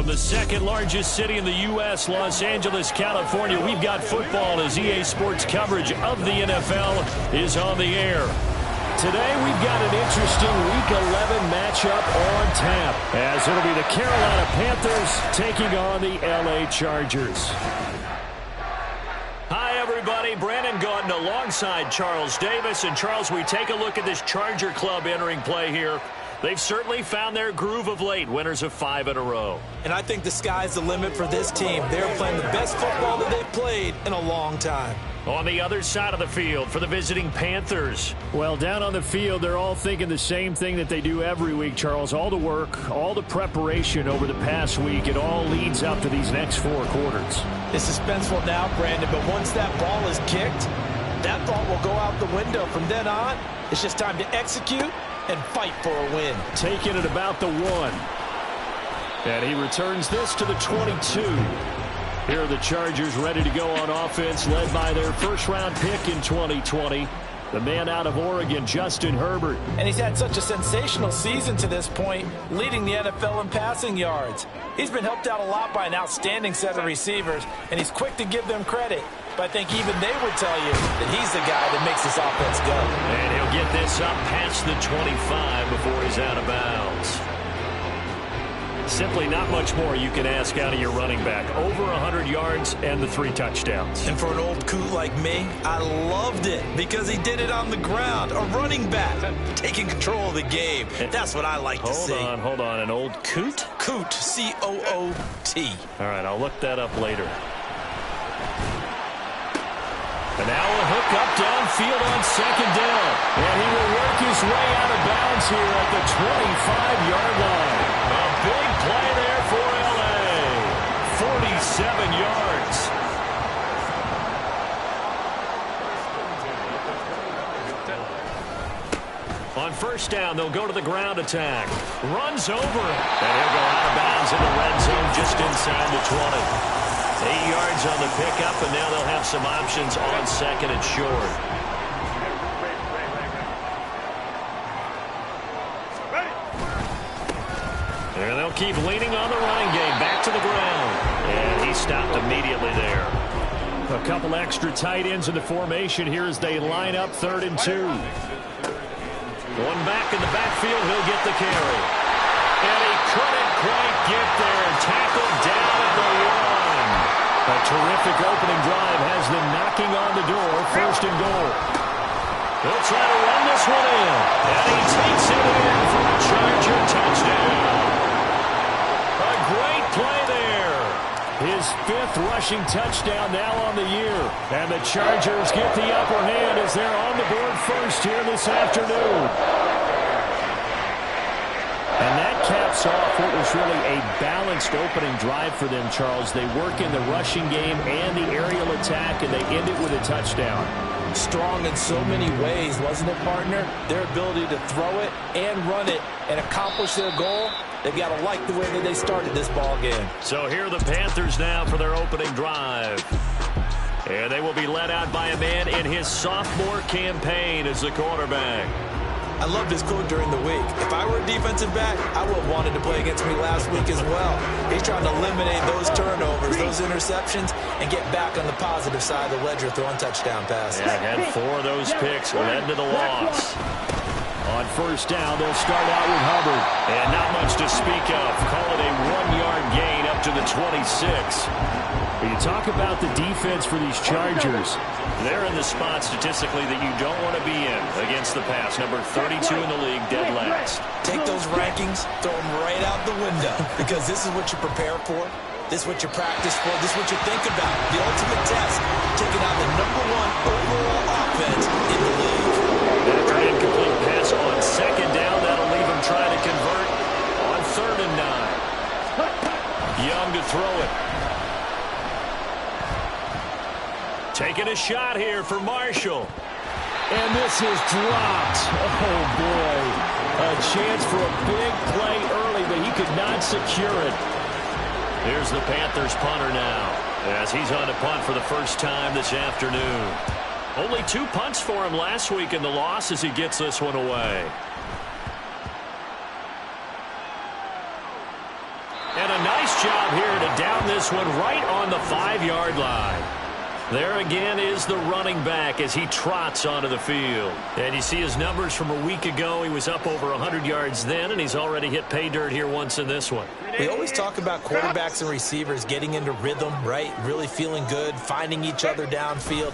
the second largest city in the U.S., Los Angeles, California, we've got football as EA Sports coverage of the NFL is on the air. Today we've got an interesting Week 11 matchup on tap, as it'll be the Carolina Panthers taking on the L.A. Chargers. Hi, everybody. Brandon Gautin alongside Charles Davis. And, Charles, we take a look at this Charger club entering play here. They've certainly found their groove of late, winners of 5 in a row. And I think the sky's the limit for this team. They're playing the best football that they've played in a long time. On the other side of the field for the visiting Panthers. Well, down on the field, they're all thinking the same thing that they do every week, Charles. All the work, all the preparation over the past week, it all leads up to these next 4 quarters. It's suspenseful now, Brandon, but once that ball is kicked, that thought will go out the window. From then on, it's just time to execute and fight for a win. Taking it about the 1. And he returns this to the 22. Here are the Chargers ready to go on offense, led by their first-round pick in 2020, the man out of Oregon, Justin Herbert. And he's had such a sensational season to this point, leading the NFL in passing yards. He's been helped out a lot by an outstanding set of receivers, and he's quick to give them credit. But I think even they would tell you that he's the guy that makes this offense go. And he'll get this up past the 25 before he's out of bounds. Simply not much more you can ask out of your running back. Over 100 yards and the 3 touchdowns. And for an old coot like me, I loved it because he did it on the ground. A running back taking control of the game. That's what I like to see. Hold on. An old coot? Coot, C-O-O-T. All right, I'll look that up later. And now a hook up downfield on second down. And he will work his way out of bounds here at the 25-yard line. A big play there for L.A. 47 yards. On first down, they'll go to the ground attack. Runs over it. And he'll go out of bounds in the red zone just inside the 20. 8 yards on the pickup, and now they'll have some options on second and short. And they'll keep leaning on the running game. Back to the ground. And he stopped immediately there. A couple extra tight ends in the formation here as they line up 3rd and 2. One back in the backfield, he'll get the carry. And he couldn't quite get there. Tackled down at the 1. A terrific opening drive has them knocking on the door. 1st and goal. He'll try to run this one in. And he takes it in for a Charger touchdown. A great play there. His 5th rushing touchdown now on the year. And the Chargers get the upper hand as they're on the board first here this afternoon. And that caps off what was really a balanced opening drive for them, Charles. They work in the rushing game and the aerial attack, and they end it with a touchdown. Strong in so many ways, wasn't it, partner? Their ability to throw it and run it and accomplish their goal, they've got to like the way that they started this ball game. So here are the Panthers now for their opening drive. And they will be led out by a man in his sophomore campaign as the quarterback. I loved his quote during the week. If I were a defensive back, I would have wanted to play against me last week as well. He's trying to eliminate those turnovers, those interceptions, and get back on the positive side of the ledger throwing touchdown passes. Yeah, had 4 of those picks, led to the loss. On first down, they'll start out with Hubbard. And not much to speak of. Call it a 1-yard gain up to the 26. When you talk about the defense for these Chargers, they're in the spot statistically that you don't want to be in against the pass. Number 32 in the league, dead last. Take those rankings, throw them right out the window, because this is what you prepare for. This is what you practice for. This is what you think about. The ultimate test, taking out the #1 overall offense in the league. After an incomplete pass on second down, that'll leave him trying to convert on 3rd and 9. Young to throw it. Taking a shot here for Marshall. And this is dropped. Oh, boy. A chance for a big play early, but he could not secure it. Here's the Panthers punter now, as he's on to punt for the first time this afternoon. Only 2 punts for him last week in the loss as he gets this one away. And another Nice job here to down this one right on the 5-yard line. There again is the running back as he trots onto the field. And you see his numbers from a week ago. He was up over 100 yards then, and he's already hit pay dirt here once in this one. We always talk about quarterbacks and receivers getting into rhythm, right? Really feeling good, finding each other downfield.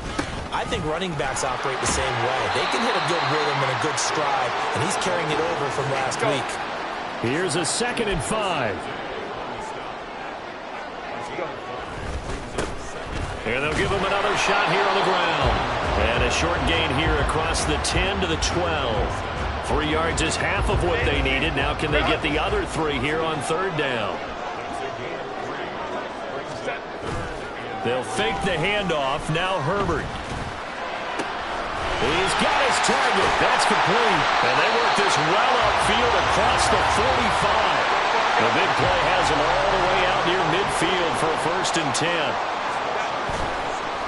I think running backs operate the same way. They can hit a good rhythm and a good stride, and he's carrying it over from last week. Here's a 2nd and 5. And they'll give him another shot here on the ground. And a short gain here across the 10 to the 12. 3 yards is half of what they needed. Now can they get the other 3 here on 3rd down? They'll fake the handoff. Now Herbert. He's got his target. That's complete. And they work this well upfield across the 45. The big play has him all the way out near midfield for a 1st and 10.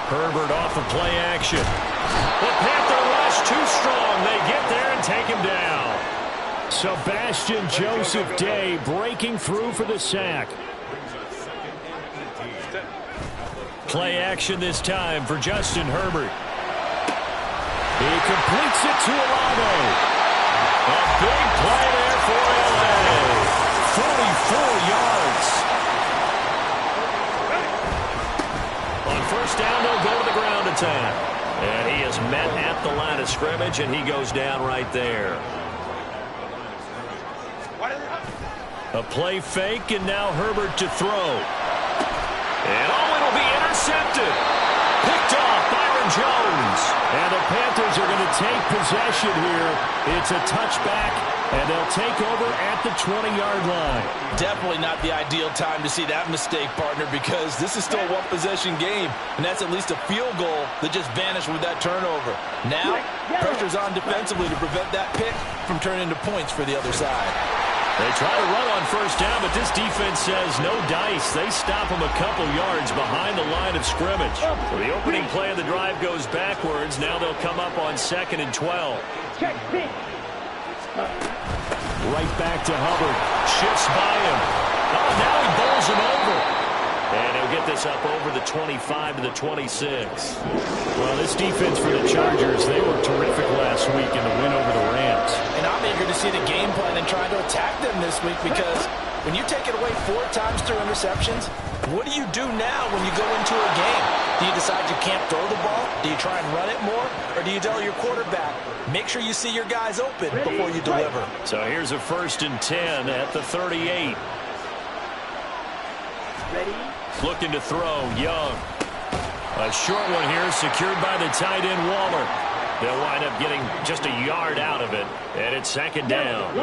Herbert off of play action. The Panther rush too strong. They get there and take him down. Sebastian Joseph Day breaking through for the sack. Play action this time for Justin Herbert. He completes it to Alago. A big play there for LA. 44 yards. On 1st down, they'll go to the ground attack. And he is met at the line of scrimmage, and he goes down right there. A play fake, and now Herbert to throw. And it'll be intercepted. Picked off Byron Jones. And the Panthers are going to take possession here. It's a touchback, and they'll take over at the 20-yard line. Definitely not the ideal time to see that mistake, partner, because this is still a one-possession game, and that's at least a field goal that just vanished with that turnover. Now, pressure's on defensively to prevent that pick from turning into points for the other side. They try to run on 1st down, but this defense says no dice. They stop them a couple yards behind the line of scrimmage. So the opening play of the drive goes backwards. Now they'll come up on 2nd and 12. Right back to Hubbard. Shifts by him. Oh, now he bowls him over. And he'll get this up over the 25 to the 26. Well, this defense for the Chargers, they were terrific last week in the win over the Rams. And I'm eager to see the game plan and try to attack them this week, because when you take it away 4 times through interceptions, what do you do now when you go into a game? Do you decide you can't throw the ball? Do you try and run it more? Or do you tell your quarterback, make sure you see your guys open before you deliver? So here's a 1st and 10 at the 38. Ready? Looking to throw, Young. A short one here secured by the tight end Waller. They'll wind up getting just a yard out of it, and it's 2nd down.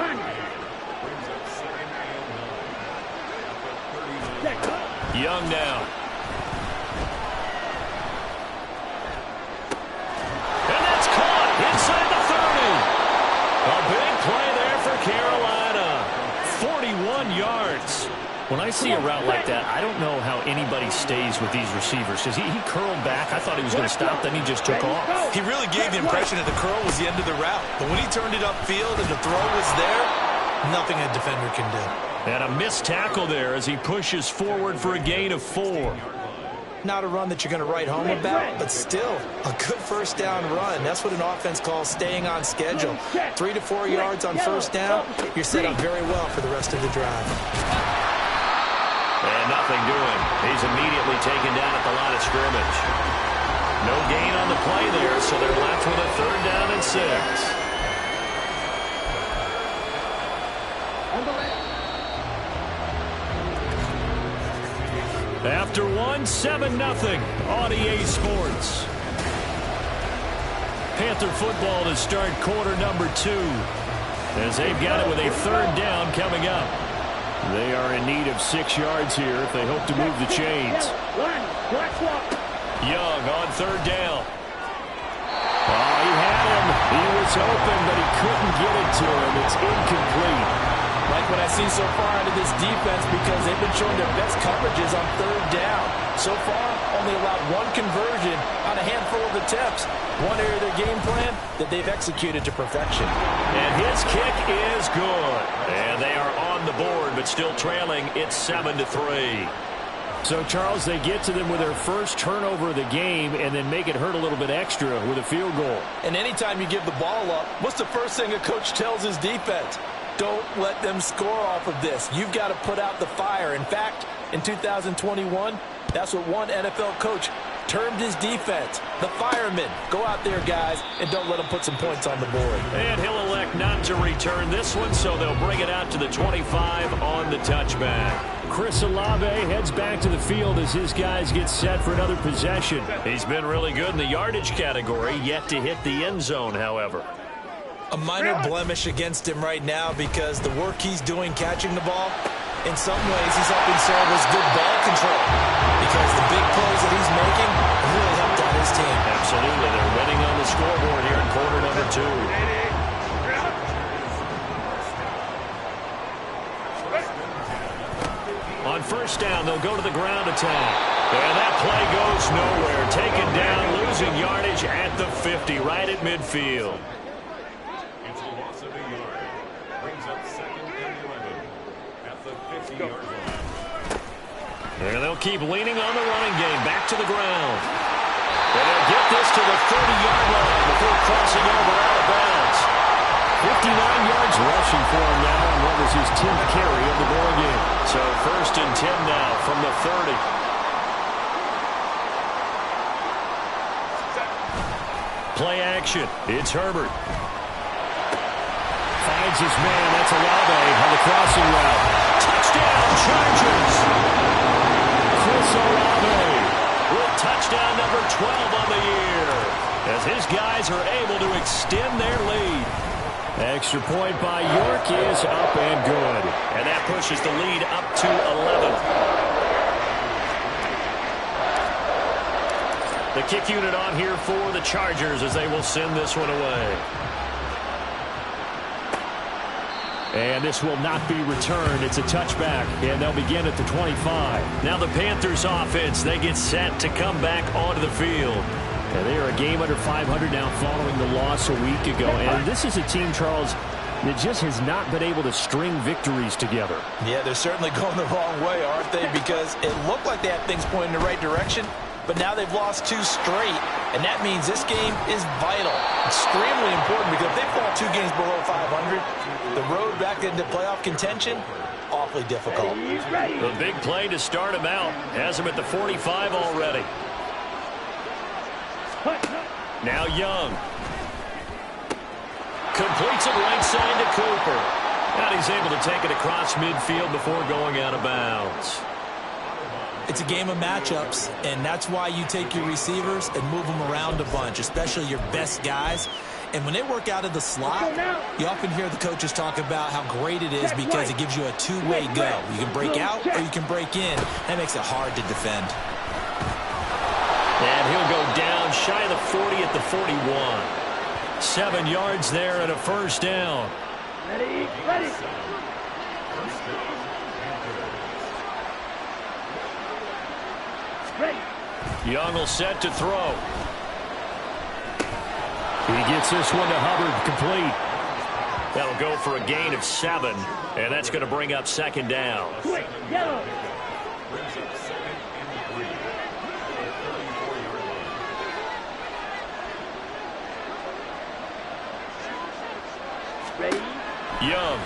Young now. And that's caught inside the 30. A big play there for Carolina. 41 yards. When I see a route like that, I don't know how anybody stays with these receivers, because he curled back. I thought he was going to stop, then he just took off. He really gave the impression that the curl was the end of the route. But when he turned it upfield and the throw was there, nothing a defender can do. And a missed tackle there as he pushes forward for a gain of 4. Not a run that you're going to write home about, but still a good 1st down run. That's what an offense calls staying on schedule. 3 to 4 yards on 1st down, you're set up very well for the rest of the drive. And nothing doing. He's immediately taken down at the line of scrimmage. No gain on the play there, so they're left with a 3rd down and 6. After 1, 7-0 on EA Sports. Panther football to start quarter number 2, as they've got it with a 3rd down coming up. They are in need of 6 yards here if they hope to move the chains. Young on 3rd down. Oh, he had him. He was open, but he couldn't get it to him. It's incomplete. Like what I've seen so far out of this defense, because they've been showing their best coverages on 3rd down. So far, only allowed 1 conversion on a handful of attempts. One area of their game plan that they've executed to perfection. And his kick is good. And they are on the board third, but still trailing. It's 7-3. So, Charles, they get to them with their first turnover of the game and then make it hurt a little bit extra with a field goal. And anytime you give the ball up, what's the first thing a coach tells his defense? Don't let them score off of this. You've got to put out the fire. In fact, in 2021, that's what one NFL coach termed his defense, the firemen. Go out there, guys, and don't let them put some points on the board. And he'll elect not to return this one, so they'll bring it out to the 25 on the touchback. Chris Olave heads back to the field as his guys get set for another possession. He's been really good in the yardage category, yet to hit the end zone, however. A minor blemish against him right now because the work he's doing catching the ball, in some ways he's helping serve as good ball control because the big plays that he's making really helped out his team. Absolutely. They're winning on the scoreboard here in quarter number 2. On first down, they'll go to the ground attack. And that play goes nowhere. Taken down, losing yardage at the 50, right at midfield. It's a loss of a yard. Brings up 2nd and 11 at the 50-yard line. And they'll keep leaning on the running game. Back to the ground. And they'll get this to the 30-yard line before crossing over out of bounds. 59 yards rushing for him now, and what was his 10th carry of the ball game. So 1st and 10 now from the 30. Play action. It's Herbert. Finds his man. That's Olave on the crossing route. Touchdown, Chargers. Chris Olave with touchdown number 12 on the year as his guys are able to extend their lead. Extra point by York is up and good. And that pushes the lead up to 11. The kick unit on here for the Chargers as they will send this one away. And this will not be returned. It's a touchback, and they'll begin at the 25. Now the Panthers offense, they get set to come back onto the field. And they are a game under 500 now following the loss a week ago. And this is a team, Charles, that just has not been able to string victories together. Yeah, they're certainly going the wrong way, aren't they? Because it looked like they had things pointing in the right direction, but now they've lost 2 straight. And that means this game is vital, extremely important, because if they fall 2 games below 500, the road back into playoff contention, awfully difficult. The big play to start him out has him at the 45 already. Now Young. Completes it right side to Cooper. And he's able to take it across midfield before going out of bounds. It's a game of matchups, and that's why you take your receivers and move them around a bunch, especially your best guys. And when they work out of the slot, you often hear the coaches talk about how great it is because it gives you a two-way go. You can break out or you can break in. That makes it hard to defend. And he'll go down shy of the 40 at the 41. 7 yards there and a first down. Ready. Young will set to throw. He gets this one to Hubbard, complete. That'll go for a gain of 7, and that's going to bring up 2nd down. Quick, yellow. Ready? Young.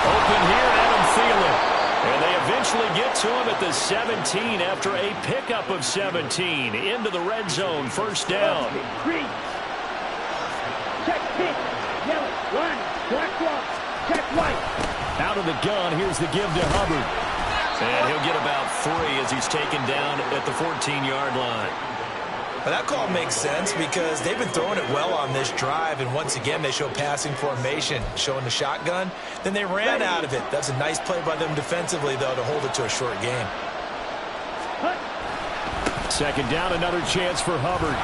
Open here, Adam Thielen. And they eventually get to him at the 17 after a pickup of 17. Into the red zone, first down. Green. Check pink. Yellow. One. Black one. Check white. Out of the gun, here's the give to Hubbard. And he'll get about 3 as he's taken down at the 14-yard line. But that call makes sense because they've been throwing it well on this drive, and once again they show passing formation, showing the shotgun. Then they ran out of it. That's a nice play by them defensively, though, to hold it to a short game. 2nd down, another chance for Hubbard.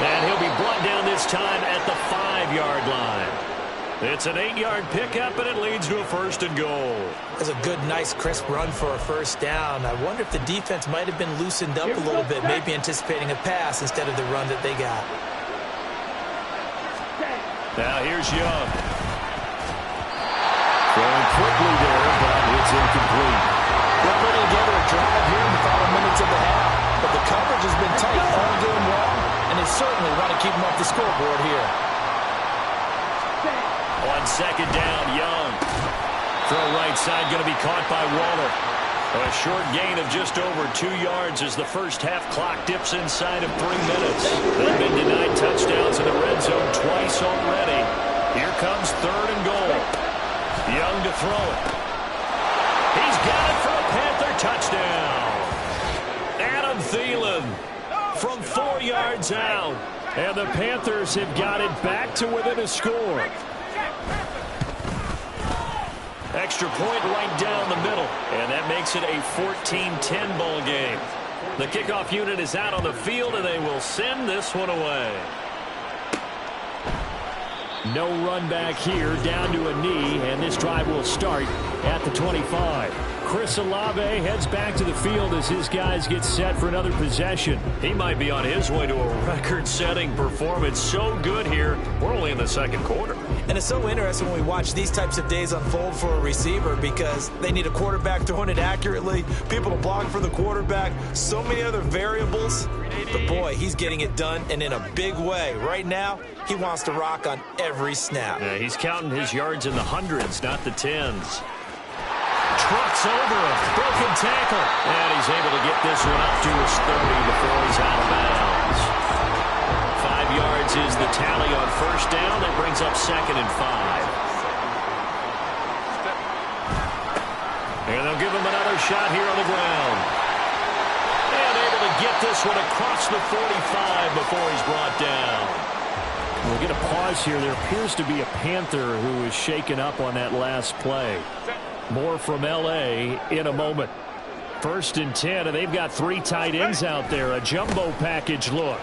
And he'll be brought down this time at the 5-yard line. It's an 8-yard pickup, and it leads to a 1st and goal. That's a good, nice, crisp run for a first down. I wonder if the defense might have been loosened up a little bit, maybe anticipating a pass instead of the run that they got. Now here's Young. Throwing quickly there, but it's incomplete. They're putting together a drive here in the final minutes of the half, but the coverage has been tight all game long, and they certainly want to keep them off the scoreboard here. On second down, Young. Throw right side going to be caught by Waller. A short gain of just over 2 yards as the first half clock dips inside of 3 minutes. They've been denied touchdowns in the red zone twice already. Here comes 3rd and goal. Young to throw it. He's got it for a Panther touchdown. Adam Thielen from 4 yards out. And the Panthers have got it back to within a score. Extra point right down the middle, and that makes it a 14-10 ball game. The kickoff unit is out on the field, and they will send this one away. No run back here, down to a knee, and this drive will start at the 25. Chris Olave heads back to the field as his guys get set for another possession. He might be on his way to a record-setting performance. So good here. We're only in the second quarter. And it's so interesting when we watch these types of days unfold for a receiver because they need a quarterback throwing it accurately, people to block for the quarterback, so many other variables. But, boy, he's getting it done, and in a big way. Right now, he wants to rock on every snap. Yeah, he's counting his yards in the hundreds, not the tens. Trucks over a broken tackle. And he's able to get this one up to his 30 before he's out of bounds. 5 yards is the tally on first down. That brings up 2nd and 5. And they'll give him another shot here on the ground. And able to get this one across the 45 before he's brought down. We'll get a pause here. There appears to be a Panther who is shaken up on that last play. More from L.A. in a moment. 1st and 10, and they've got 3 tight ends out there. A jumbo package look.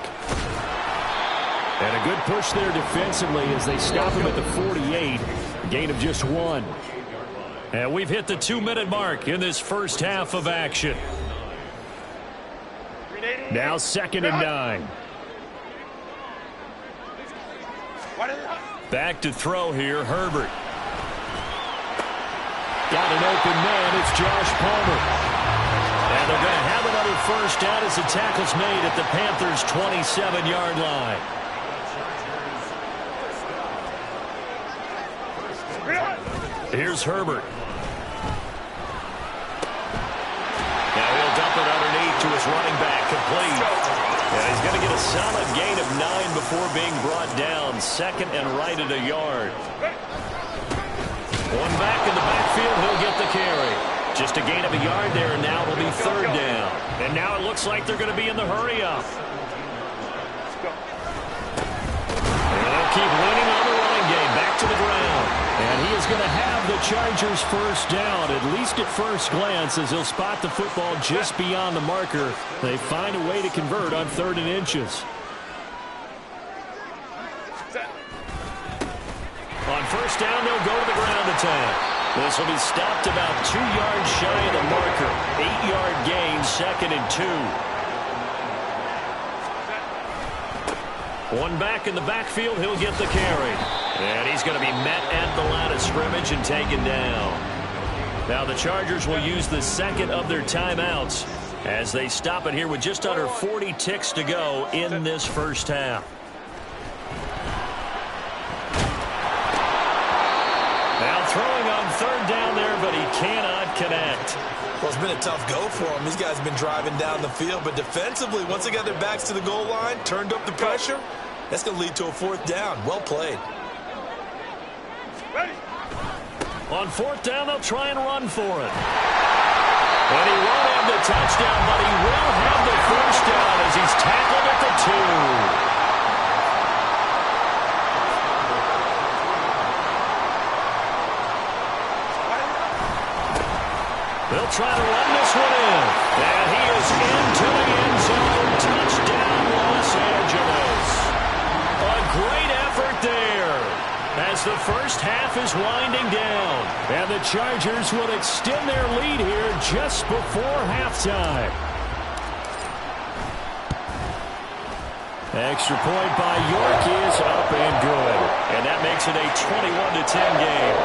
And a good push there defensively as they stop him at the 48. Gain of just 1. And we've hit the 2-minute mark in this first half of action. Now 2nd and 9. Back to throw here, Herbert. Got an open man. It's Josh Palmer. And they're going to have another first down as the tackle's made at the Panthers' 27-yard line. Here's Herbert. Now he'll dump it underneath to his running back. Complete. And he's going to get a solid gain of 9 before being brought down. 2nd and right at a yard. One back in the backfield, he'll get the carry. Just a gain of a yard there, and now it'll be 3rd down. And now it looks like they're going to be in the hurry-up. And they'll keep winning on the running game. Back to the ground. And he is going to have the Chargers first down, at least at first glance, as he'll spot the football just beyond the marker. They find a way to convert on 3rd and inches. On first down, they'll go to the ground attack. This will be stopped about 2 yards shy of the marker. 8-yard gain, 2nd and 2. One back in the backfield, he'll get the carry. And he's going to be met at the line of scrimmage and taken down. Now the Chargers will use the 2nd of their timeouts as they stop it here with just under 40 ticks to go in this first half. Throwing on 3rd down there, but he cannot connect. Well, it's been a tough go for him. These guys have been driving down the field, but defensively, once they got their backs to the goal line, turned up the pressure, that's going to lead to a 4th down. Well played. On 4th down, they'll try and run for it. And he won't have the touchdown, but he will have the first down as he's tackled at the 2. They'll try to run this one in. And he is into the end zone. Touchdown, Los Angeles. A great effort there as the first half is winding down. And the Chargers will extend their lead here just before halftime. Extra point by York is up and good. And that makes it a 21-10 game.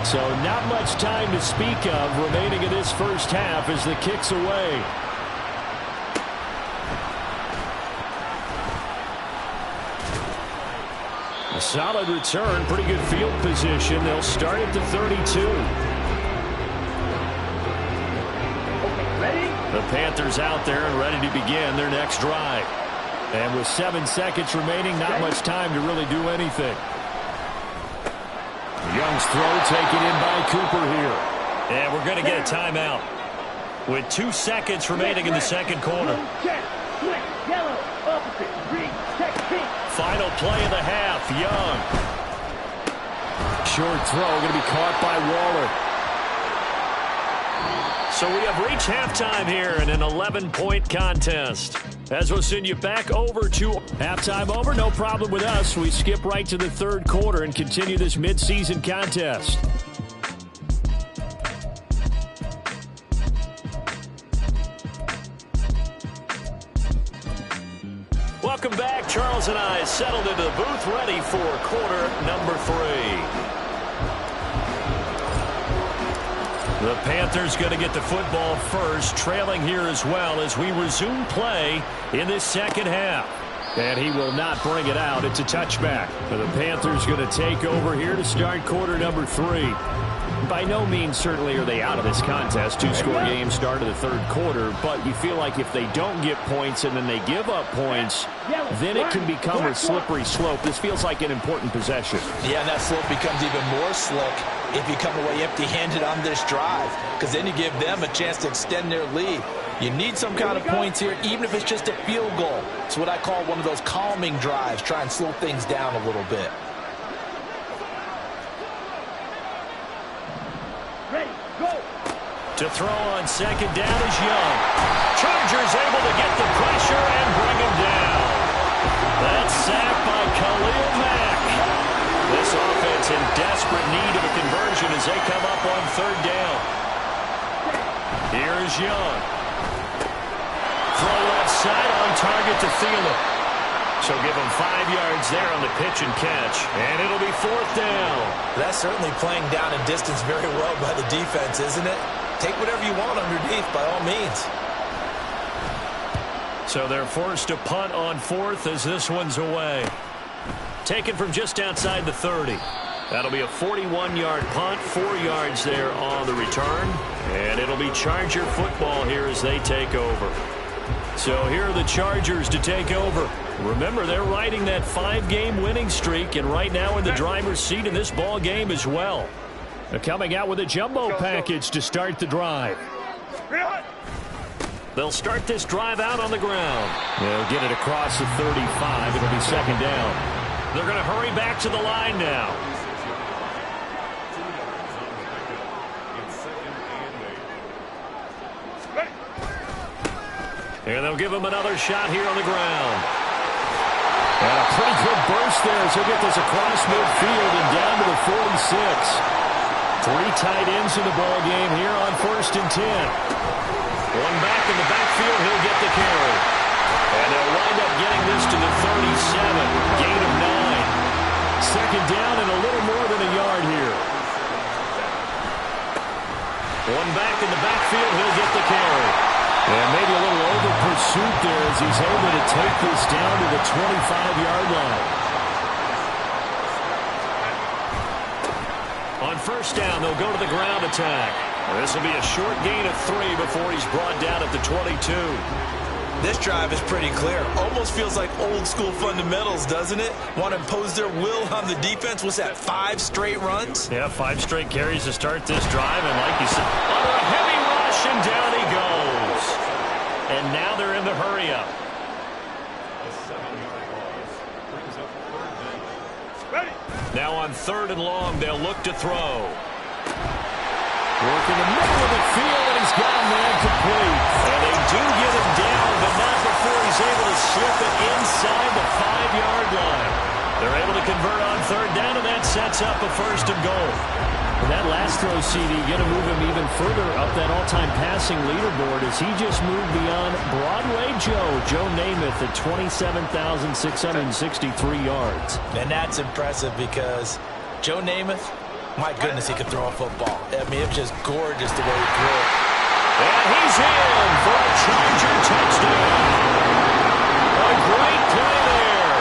So not much time to speak of remaining in this first half as the kick's away. A solid return, pretty good field position. They'll start at the 32. The Panthers out there and ready to begin their next drive. And with 7 seconds remaining, not much time to really do anything. Young's throw taken in by Cooper here. And we're going to get a timeout with 2 seconds remaining in the second quarter. Final play of the half, Young. Short throw going to be caught by Waller. So we have reached halftime here in an 11-point contest. As we'll send you back over to halftime over, no problem with us. We skip right to the third quarter and continue this midseason contest. Welcome back. Charles and I settled into the booth ready for quarter number 3. The Panthers going to get the football first, trailing here as well as we resume play in this second half. And he will not bring it out. It's a touchback. The Panthers going to take over here to start quarter number 3. By no means certainly are they out of this contest. 2-score game start of the third quarter, but you feel like if they don't get points and then they give up points, then it can become a slippery slope. This feels like an important possession. Yeah, and that slope becomes even more slick if you come away empty-handed on this drive, because then you give them a chance to extend their lead. You need some kind of points here, even if it's just a field goal. It's what I call one of those calming drives. Try and slow things down a little bit. To throw on second down is Young. Chargers able to get the pressure and bring him down. That's sacked by Khalil Mack. This offense in desperate need of a conversion as they come up on third down. Here's Young. Throw left side on target to Thielen. So give him 5 yards there on the pitch and catch. And it'll be fourth down. That's certainly playing down and distance very well by the defense, isn't it? Take whatever you want underneath by all means. So they're forced to punt on fourth as this one's away. Taken from just outside the 30. That'll be a 41-yard punt, 4 yards there on the return. And it'll be Charger football here as they take over. So here are the Chargers to take over. Remember, they're riding that 5-game winning streak, and right now in the driver's seat in this ball game as well. They're coming out with a jumbo package to start the drive. They'll start this drive out on the ground. They'll get it across the 35. It'll be second down. They're going to hurry back to the line now. And they'll give him another shot here on the ground. And a pretty good burst there as he'll get this across midfield and down to the 46. 3 tight ends in the ball game here on 1st and 10. One back in the backfield, he'll get the carry. And they'll wind up getting this to the 37. Gain of 9. Second down and a little more than a yard here. One back in the backfield, he'll get the carry. And maybe a little over pursuit there as he's able to take this down to the 25-yard line. On first down, they'll go to the ground attack. This will be a short gain of 3 before he's brought down at the 22. This drive is pretty clear. Almost feels like old-school fundamentals, doesn't it? Want to impose their will on the defense. What's that, 5 straight runs? Yeah, 5 straight carries to start this drive. And like you said, under a heavy rush, and down he goes. And now they're in the hurry-up. Now on third and long, they'll look to throw. Work in the middle of the field, and he's got a man complete. And they do get him down, but not before he's able to slip it inside the 5-yard line. They're able to convert on third down, and that sets up a 1st and goal. And that last throw, CD, going to move him even further up that all-time passing leaderboard as he just moved beyond Broadway Joe Namath at 27,663 yards. And that's impressive because Joe Namath, My goodness, he could throw a football. I mean, it was just gorgeous the way he threw it. And he's in for a Charger touchdown. A great play there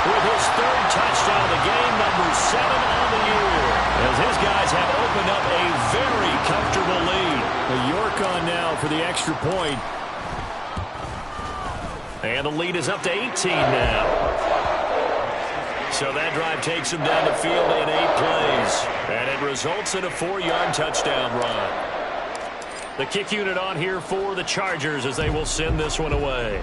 with his third touchdown of the game, number 7 on the year. As his guys have opened up a very comfortable lead. The York on now for the extra point. And the lead is up to 18 now. So that drive takes him down the field in 8 plays. And it results in a 4-yard touchdown run. The kick unit on here for the Chargers as they will send this one away.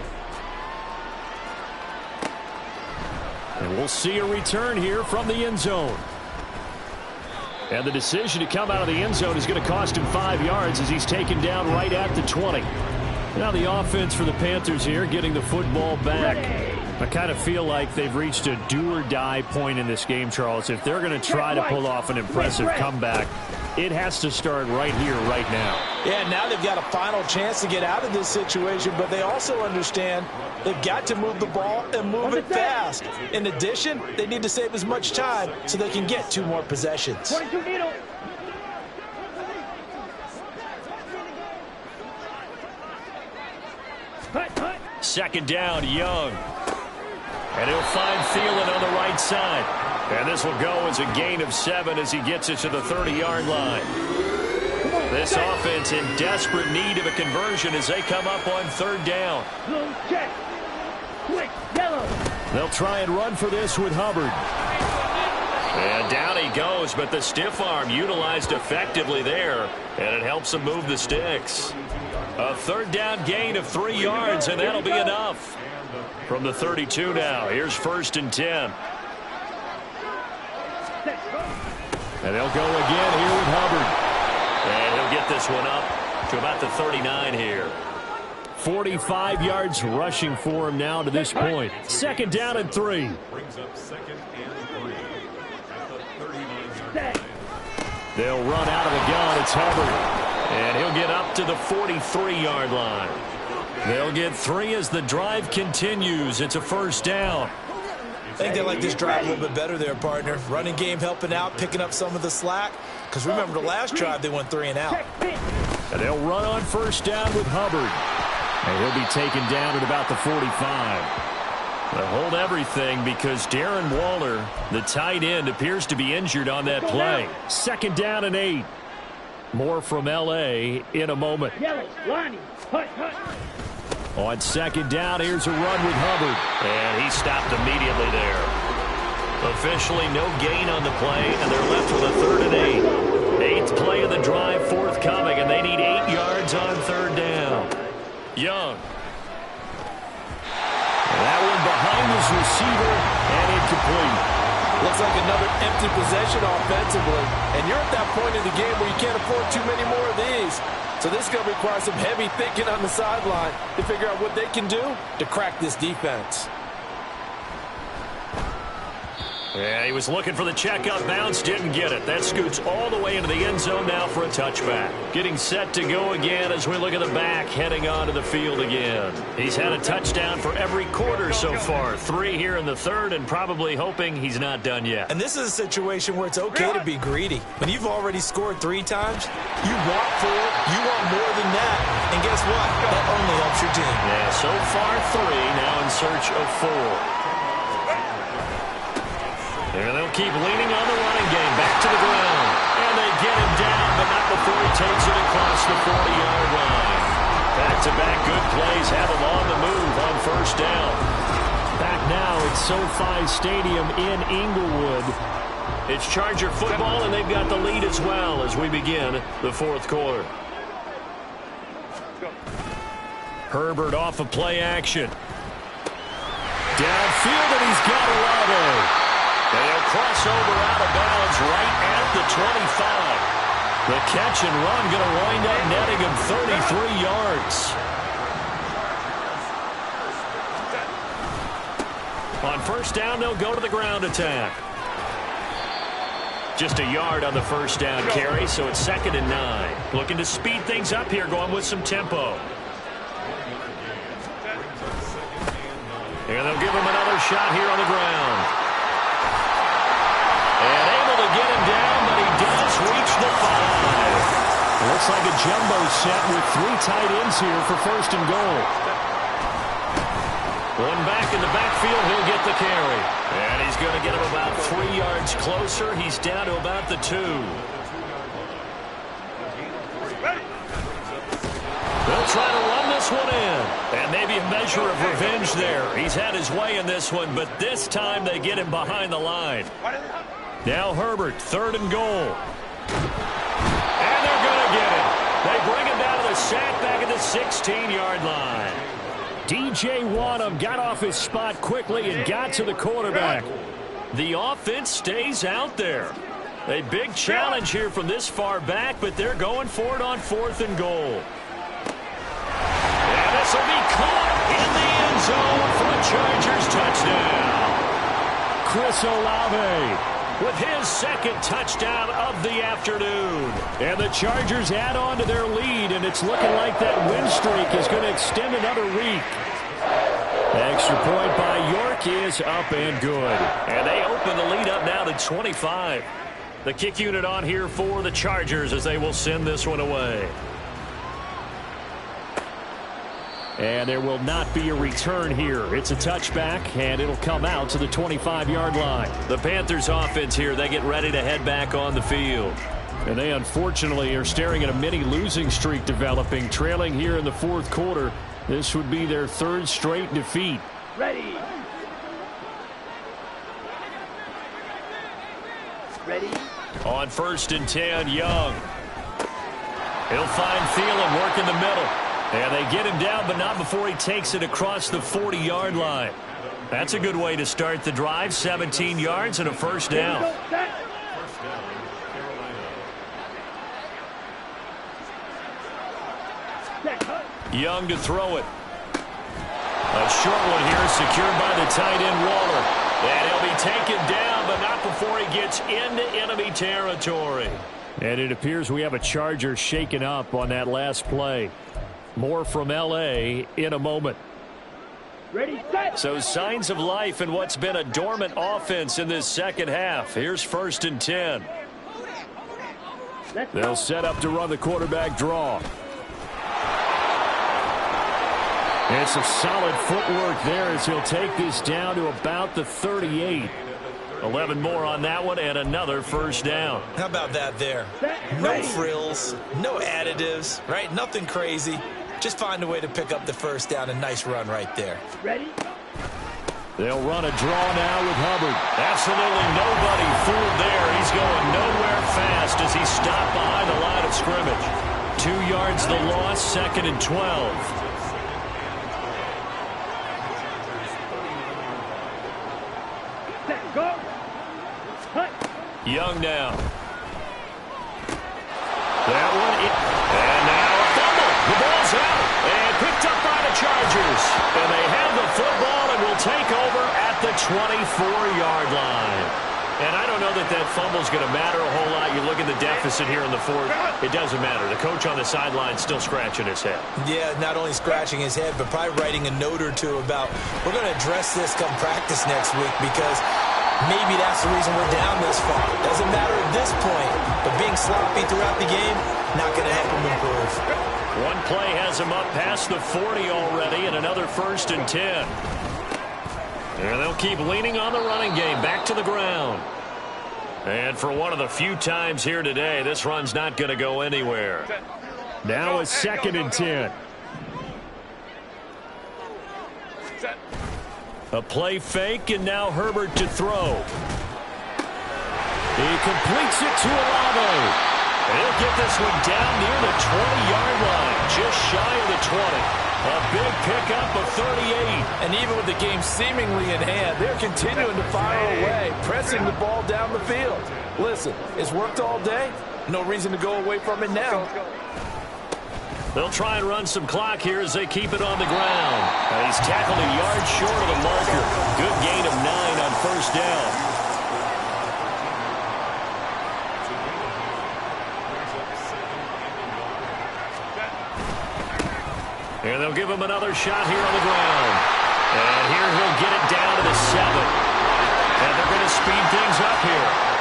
And we'll see a return here from the end zone. And the decision to come out of the end zone is going to cost him 5 yards as he's taken down right at the 20. Now the offense for the Panthers here getting the football back. I kind of feel like they've reached a do-or-die point in this game, Charles. If they're going to try to pull off an impressive comeback, it has to start right here, right now. Yeah, now they've got a final chance to get out of this situation, but they also understand they've got to move the ball and move it fast. In addition, they need to save as much time so they can get 2 more possessions. Second down, Young. And he'll find Thielen on the right side. And this will go as a gain of 7 as he gets it to the 30-yard line. This offense in desperate need of a conversion as they come up on 3rd down. They'll try and run for this with Hubbard. And down he goes, but the stiff arm utilized effectively there, and it helps him move the sticks. A 3rd down gain of 3 yards, and that'll be enough. From the 32 now, here's 1st and 10. And they'll go again here with Hubbard. And he'll get this one up to about the 39 here. 45 yards rushing for him now to this point. 2nd down and 3. Brings up 2nd and 3 at the 39-yard line. They'll run out of the gun. It's Hubbard. And he'll get up to the 43-yard line. They'll get 3 as the drive continues. It's a 1st down. I think they like this drive a little bit better there, partner. Running game helping out, picking up some of the slack. Because remember, the last drive they went 3 and out. And they'll run on 1st down with Hubbard. And he'll be taken down at about the 45. They'll hold everything because Darren Waller, the tight end, appears to be injured on that play. 2nd down and 8. More from L.A. in a moment. On 2nd down, here's a run with Hubbard. And he stopped immediately there. Officially no gain on the play, and they're left with a 3rd and 8. 8th play of the drive forthcoming, and they need 8 yards on 3rd down. Young. That one behind his receiver and incomplete. Looks like another empty possession offensively. And you're at that point in the game where you can't afford too many more of these. So this is going to require some heavy thinking on the sideline to figure out what they can do to crack this defense. Yeah, he was looking for the checkout bounce, didn't get it. That scoots all the way into the end zone now for a touchback. Getting set to go again as we look at the back, heading onto the field again. He's had a touchdown for every quarter so far. 3 here in the 3rd, and probably hoping he's not done yet. And this is a situation where it's okay to be greedy. When you've already scored 3 times, you want 4, you want more than that. And guess what? That only helps your team. Yeah, so far 3, now in search of 4. And they'll keep leaning on the running game. Back to the ground. And they get him down, but not before he takes it across the 40-yard line. Back-to-back good plays have him on the move on 1st down. Back now at SoFi Stadium in Inglewood. It's Charger football, and they've got the lead as well as we begin the 4th quarter. Herbert off of play action. Downfield, and he's got Olave. And he'll cross over out of bounds right at the 25. The catch and run going to wind up netting him 33 yards. On 1st down, they'll go to the ground attack. Just a yard on the 1st down carry, so it's 2nd and 9. Looking to speed things up here, going with some tempo. And they'll give him another shot here on the ground. And able to get him down, but he does looks like a jumbo set with 3 tight ends here for first and goal. One back in the backfield, he'll get the carry. And he's going to get him about 3 yards closer. He's down to about the 2. They'll try to run this one in. And maybe a measure of revenge there. He's had his way in this one, but this time they get him behind the line. Now Herbert, 3rd and goal. And they're going to get him. They bring him down to the sack back at the 16-yard line. DJ Wadham got off his spot quickly and got to the quarterback. The offense stays out there. A big challenge here from this far back, but they're going for it on 4th and goal. And this will be caught in the end zone for a Chargers touchdown. Chris Olave with his 2nd touchdown of the afternoon. And the Chargers add on to their lead, and it's looking like that win streak is going to extend another week. Extra point by York is up and good. And they open the lead up now to 25. The kick unit on here for the Chargers as they will send this one away. And there will not be a return here. It's a touchback, and it'll come out to the 25-yard line. The Panthers offense here, they get ready to head back on the field. And they unfortunately are staring at a mini losing streak developing, trailing here in the 4th quarter. This would be their 3rd straight defeat. Ready. Ready. On 1st and 10, Young. He'll find Thielen, work in the middle. And they get him down, but not before he takes it across the 40-yard line. That's a good way to start the drive. 17 yards and a 1st down. Young to throw it. A short one here secured by the tight end Waller. And he'll be taken down, but not before he gets into enemy territory. And it appears we have a Charger shaken up on that last play. More from L.A. in a moment. Ready, set. So signs of life in what's been a dormant offense in this 2nd half. Here's 1st and 10. They'll set up to run the quarterback draw. And some solid footwork there as he'll take this down to about the 38. 11 more on that one and another 1st down. How about that there? No frills, no additives, right? Nothing crazy. Just find a way to pick up the 1st down. A nice run right there. Ready. They'll run a draw now with Hubbard. Absolutely nobody fooled there. He's going nowhere fast as he stopped behind the line of scrimmage. 2 yards the loss, 2nd and 12. Go. Young now. That one. And now a fumble. The ball's out. And picked up by the Chargers. And they have the football and will take over at the 24-yard line. And I don't know that that fumble's going to matter a whole lot. You look at the deficit here in the 4th. It doesn't matter. The coach on the sideline still scratching his head. Yeah, not only scratching his head, but probably writing a note or two about we're going to address this come practice next week because maybe that's the reason we're down this far. Doesn't matter at this point, but being sloppy throughout the game, not going to help him improve. One play has him up past the 40 already and another 1st and 10. And they'll keep leaning on the running game back to the ground. And for one of the few times here today, this run's not going to go anywhere. Now a 2nd and 10. A play fake, and now Herbert to throw. He completes it to Olave. He'll get this one down near the 20-yard line, just shy of the 20. A big pickup of 38. And even with the game seemingly in hand, they're continuing to fire away, pressing the ball down the field. Listen, it's worked all day. No reason to go away from it now. They'll try and run some clock here as they keep it on the ground. And he's tackled a yard short of the marker. Good gain of 9 on 1st down. And they'll give him another shot here on the ground. And here he'll get it down to the 7. And they're going to speed things up here.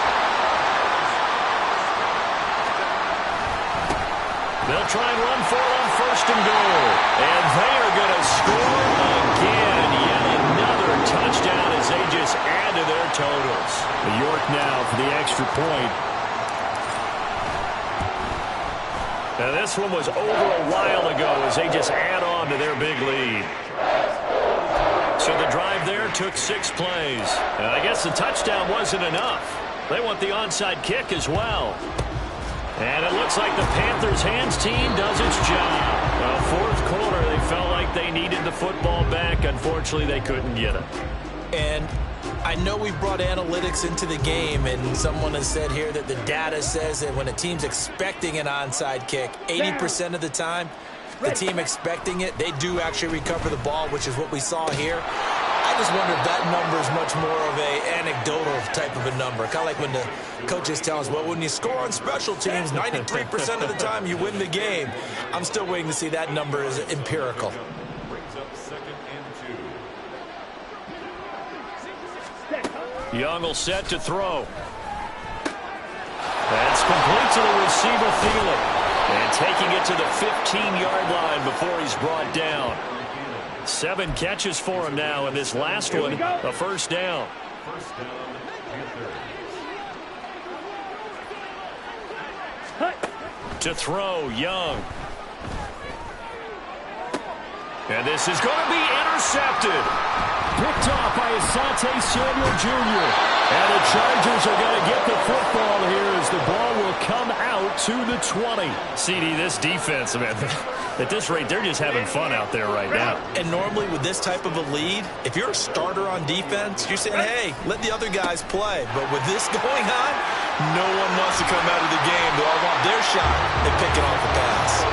They'll try and run for it on first and goal. And they are going to score again. Yet another touchdown as they just add to their totals. York now for the extra point. Now this one was over a while ago as they just add on to their big lead. So the drive there took 6 plays. And I guess the touchdown wasn't enough. They want the onside kick as well. And it looks like the Panthers' hands team does its job. Well, fourth quarter, they felt like they needed the football back. Unfortunately, they couldn't get it. And I know we brought analytics into the game, and someone has said here that the data says that when a team's expecting an onside kick, 80% of the time, the team expecting it, they do actually recover the ball, which is what we saw here. I just wonder if that number is much more of a anecdotal type of a number. Kind of like when the coaches tell us, well, when you score on special teams, 93% of the time you win the game. I'm still waiting to see that number is empirical. Brings up 2nd and 2. Young will set to throw. That's complete to the receiver, Thielen. And taking it to the 15-yard line before he's brought down. 7 catches for him now, and this last one, a first down. First down, Panthers. To throw, Young. And this is going to be intercepted. Picked off by Asante Samuel Jr. And the Chargers are going to get the football here as the ball will come out to the 20. CD, this defense, man, at this rate, they're just having fun out there right now. And normally with this type of a lead, if you're a starter on defense, you're saying, hey, let the other guys play. But with this going on, no one wants to come out of the game. They all want their shot at picking off the pass.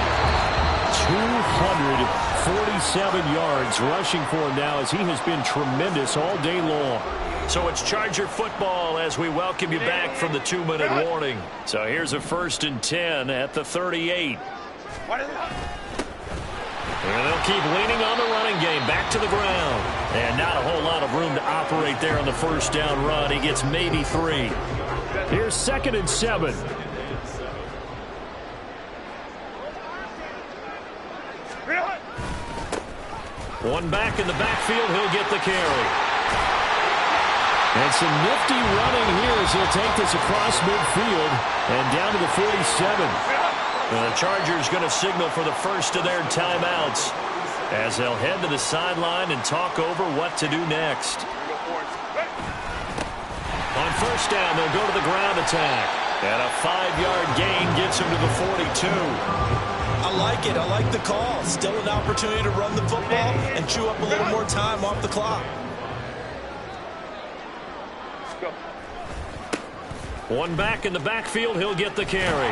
247 yards rushing for him now as he has been tremendous all day long. So it's Charger football as we welcome you back from the 2-minute warning. So here's a 1st and 10 at the 38. And they'll keep leaning on the running game back to the ground. And not a whole lot of room to operate there on the first down run. He gets maybe 3. Here's 2nd and 7. One back in the backfield, he'll get the carry. And some nifty running here as he'll take this across midfield and down to the 47. The Chargers going to signal for the first of their timeouts as they'll head to the sideline and talk over what to do next. On first down, they'll go to the ground attack. And a 5-yard gain gets him to the 42. I like it. I like the call. Still an opportunity to run the football and chew up a little more time off the clock. One back in the backfield, he'll get the carry.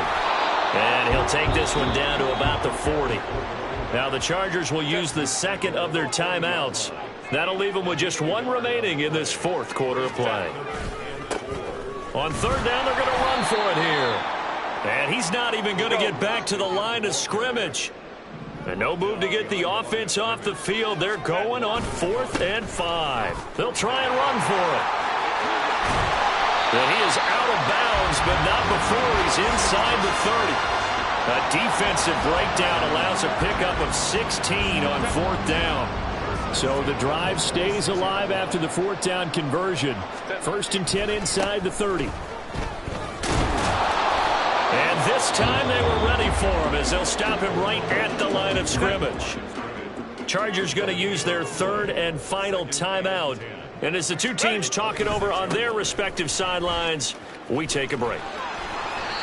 And he'll take this one down to about the 40. Now the Chargers will use the second of their timeouts. That'll leave them with just 1 remaining in this fourth quarter of play. On third down, they're going to run for it here. And he's not even going to get back to the line of scrimmage. And no move to get the offense off the field. They're going on 4th and 5. They'll try and run for it. And he is out of bounds, but not before he's inside the 30. A defensive breakdown allows a pickup of 16 on 4th down. So the drive stays alive after the 4th down conversion. 1st and 10 inside the 30. And this time they were ready for him as they'll stop him right at the line of scrimmage. Chargers going to use their 3rd and final timeout. And as the two teams talk it over on their respective sidelines, we take a break.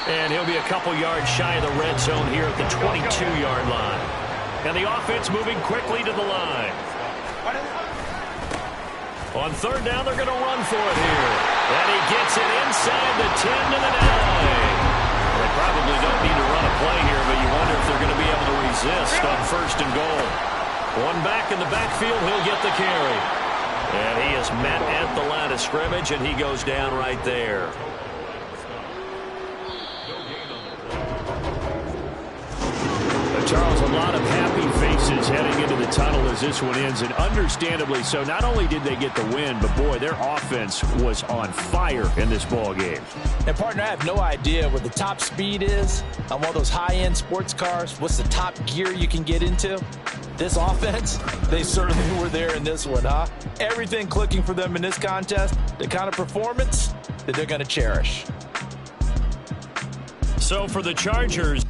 And he'll be a couple yards shy of the red zone here at the 22-yard line. And the offense moving quickly to the line. On third down, they're going to run for it here. And he gets it inside the 10 to the 9. They probably don't need to run a play here, but you wonder if they're going to be able to resist on 1st and goal. One back in the backfield, he'll get the carry. And he is met at the line of scrimmage, and he goes down right there. Charles, a lot of happy faces voices heading into the tunnel as this one ends, and understandably so. Not only did they get the win, but boy, their offense was on fire in this ball game. And partner, I have no idea what the top speed is on one of those high-end sports cars. What's the top gear you can get into? This offense, they certainly were there in this one, huh? Everything clicking for them in this contest, the kind of performance that they're going to cherish. So for the Chargers,